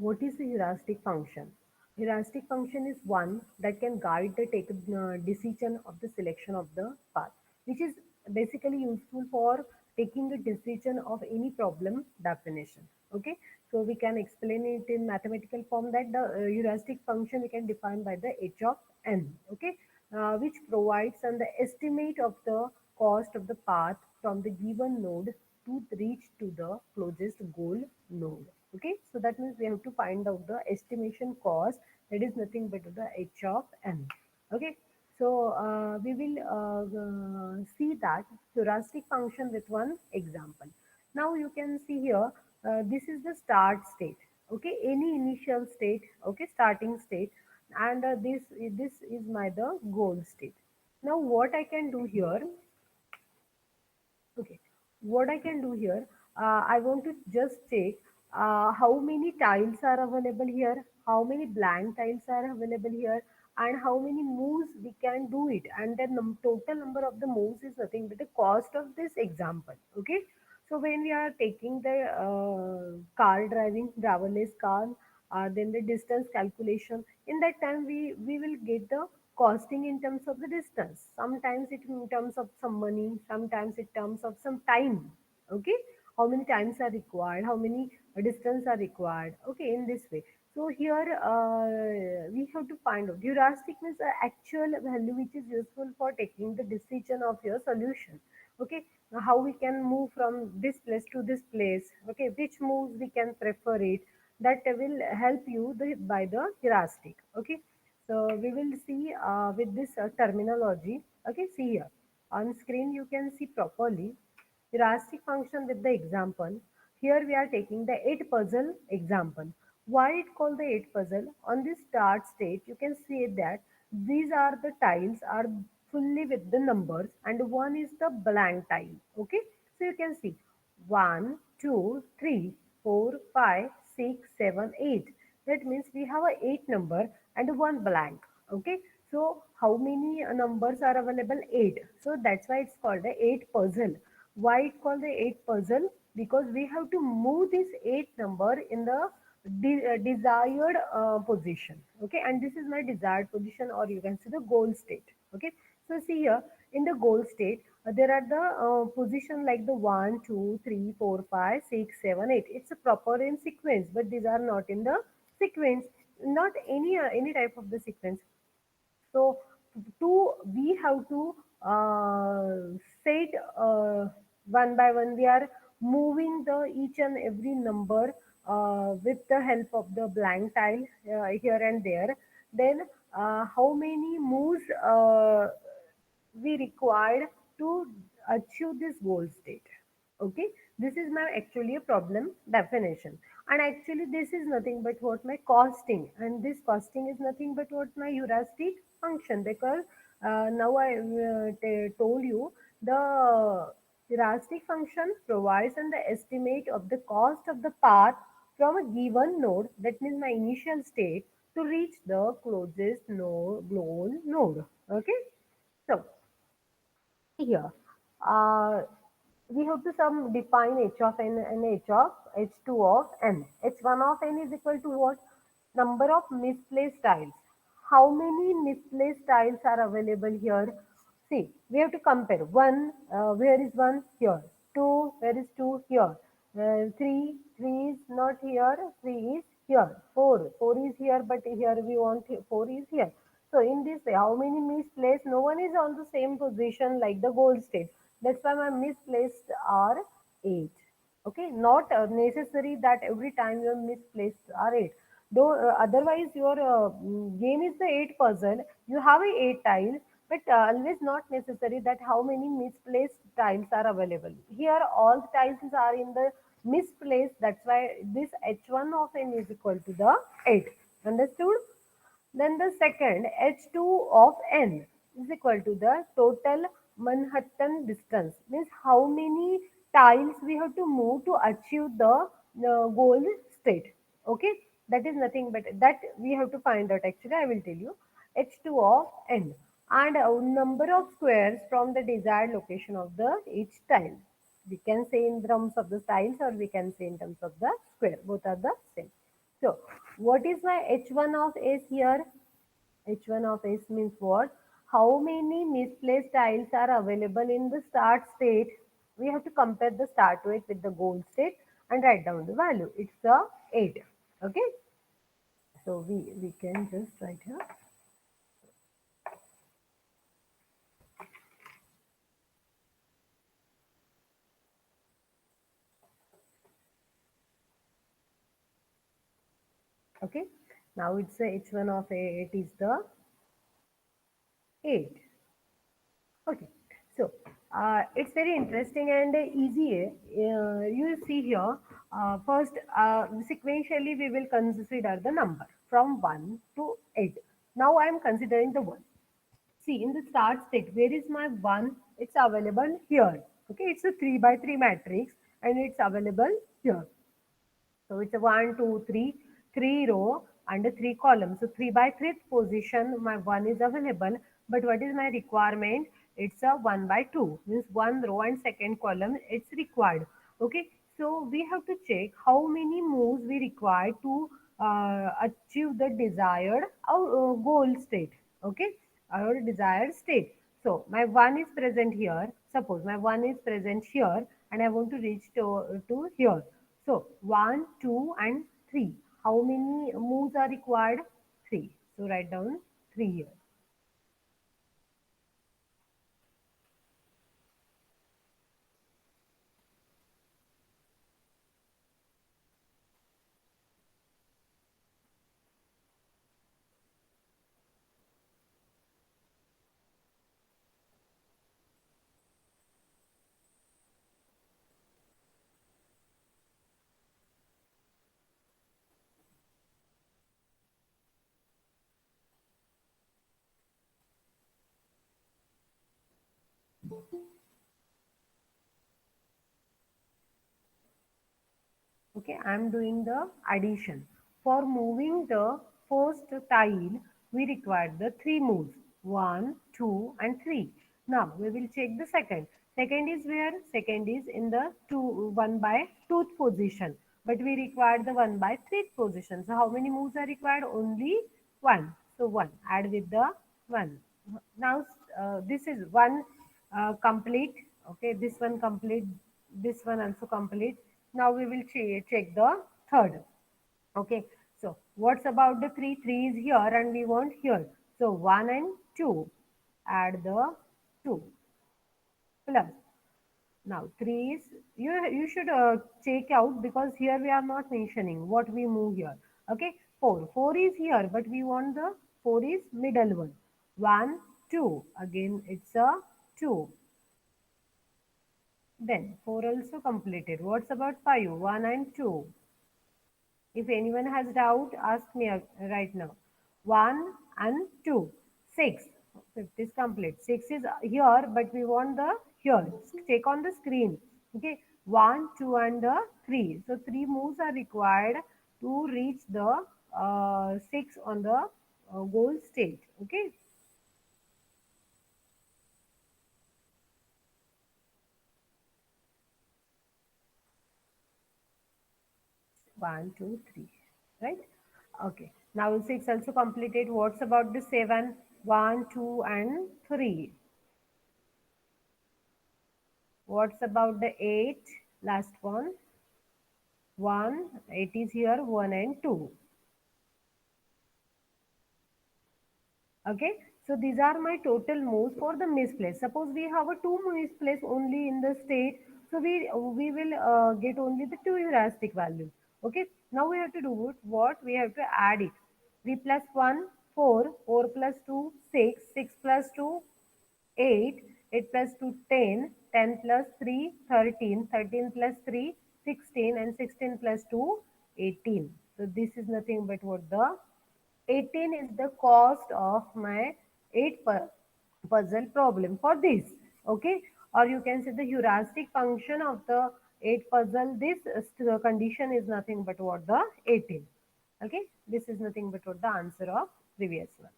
What is a heuristic function? Heuristic function is one that can guide the decision of the selection of the path, which is basically useful for taking a decision of any problem definition. Okay, so we can explain it in mathematical form that the heuristic function we can define by the h of n. Okay, which provides an the estimate of the cost of the path from the given node to reach to the closest goal node. Okay, so that means we have to find out the estimation cost, that is nothing but the h of n. Okay, so we will see that heuristic function with one example. Now you can see here, this is the start state. Okay, any initial state, okay, starting state, and this is my the goal state. Now what I can do here, okay, what I can do here, I want to just check how many tiles are available here, how many blank tiles are available here, and how many moves we can do it. And the total number of the moves is nothing but the cost of this example. Okay, so when we are taking the car driving, driverless car, then the distance calculation, in that time we will get the costing in terms of the distance, sometimes it in terms of some money, sometimes in terms of some time. Okay, how many times are required, how many distance are required. Okay, in this way. So here we have to find out heuristic means the actual value which is useful for taking the decision of your solution. Okay, now how we can move from this place to this place, okay, which moves we can prefer it, that will help you by the heuristic. Okay, so we will see with this terminology. Okay, see here on screen you can see properly heuristic function with the example. Here we are taking the 8 puzzle example. Why it called the 8 puzzle? On this start state, you can see that these are the tiles are fully with the numbers and one is the blank tile. Okay, so you can see 1, 2, 3, 4, 5, 6, 7, 8. That means we have a 8 number and one blank. Okay, so how many numbers are available? 8. So that's why it's called the 8 puzzle. Why it called the 8 puzzle? Because we have to move this 8 number in the desired position. Okay, and this is my desired position, or you can see the goal state. Okay, so see here in the goal state, there are the position like the 1, 2, 3, 4, 5, 6, 7, 8. It's a proper in sequence, but these are not in the sequence, not any type of the sequence. So to we have to set one by one. We are moving the each and every number with the help of the blank tile here and there. Then how many moves we required to achieve this goal state. Okay, this is my actually a problem definition, and actually this is nothing but what my costing, and this costing is nothing but what my heuristic function, because now I told you the heuristic function provides an the estimate of the cost of the path from a given node, that means my initial state, to reach the closest goal node. Okay, so here uh, we have to some define h of n and h of h2 of n. H1 of n is equal to what? Number of misplaced tiles. How many misplaced tiles are available here? See, we have to compare. One, where is one? Here. Two, where is two? Here. Three is not here. Three is here. Four is here, but here we want four is here. So in this way, how many misplaced? No one is on the same position like the goal state. That's why my misplaced are 8. Okay, not necessary that every time your misplaced are 8. Though otherwise your game is the 8 puzzle. You have a 8 tiles, but always not necessary that how many misplaced tiles are available. Here all the tiles are in the misplaced. That's why this h1 of n is equal to the 8. Understood? Then the second h2 of n is equal to the total Manhattan distance. Means how many tiles we have to move to achieve the goal state. Okay, that is nothing but that we have to find out. Actually, I will tell you h2 of n and a number of squares from the desired location of the each tile. We can say in terms of the tiles or we can say in terms of the square. Both are the same. So what is my h1 of s here? H1 of S means what? How many misplaced tiles are available in the start state? We have to compare the start weight with the goal state and write down the value. It's the 8. Okay. So we can just write here. Okay. Now it's the H1 of 8 is the 8. Okay, so it's very interesting and easy. You see here, first sequentially we will consider the number from 1 to 8. Now I am considering the 1. See, in the start state, where is my 1? It's available here. Okay, it's a 3 by 3 matrix and it's available here. So it's a 1, 2, 3, 3 row and a 3 columns. So 3 by 3 position, my 1 is available. But what is my requirement? It's a 1 by 2. Means 1 row and second column, it's required. Okay. So we have to check how many moves we require to achieve the desired goal state. Okay. Our desired state. So my 1 is present here. Suppose my 1 is present here and I want to reach to here. So 1, 2 and 3. How many moves are required? 3. So write down 3 here. Okay, I am doing the addition. For moving the first tile, we require the 3 moves. 1, 2 and 3. Now we will check the second. Second is where? Second is in the 1 by 2th position. But we require the 1 by 3th position. So how many moves are required? Only 1. So 1. Add with the 1. Now this is 1 complete. Okay, this one complete. This one also complete. Now we will check the third. Okay, so what's about the 3? 3 is here and we want here. So 1 and 2. Add the 2 plus. Now 3 is, you should check out because here we are not mentioning what we move here. Okay, 4. 4 is here but we want the 4 is middle one. 1, 2. Again it's a 2. Then 4 also completed. What's about 5? 1 and 2. If anyone has doubt, ask me right now. 1 and 2. 6. Fifth is complete. 6 is here, but we want the here. Check on the screen. Okay. 1, 2 and 3. So 3 moves are required to reach the 6 on the goal state. Okay. 1, 2, 3. Right? Okay. Now 6 also completed. What's about the 7? 1, 2 and 3. What's about the 8? Last one. 1. 8 is here. 1 and 2. Okay. So these are my total moves for the misplace. Suppose we have a 2 misplace only in the state. So we will get only the 2 heuristic values. Okay. Now we have to do it. What? We have to add it. 3 plus 1, 4. 4 plus 2, 6. 6 plus 2, 8, 8 plus 2, 10, 10 plus 3, 13, 13 plus 3, 16 and 16 plus 2, 18. So this is nothing but what the 18 is the cost of my 8 puzzle problem for this. Okay. Or you can say the heuristic function of the 8 puzzle. This condition is nothing but what the 18. Okay. This is nothing but what the answer of previous one.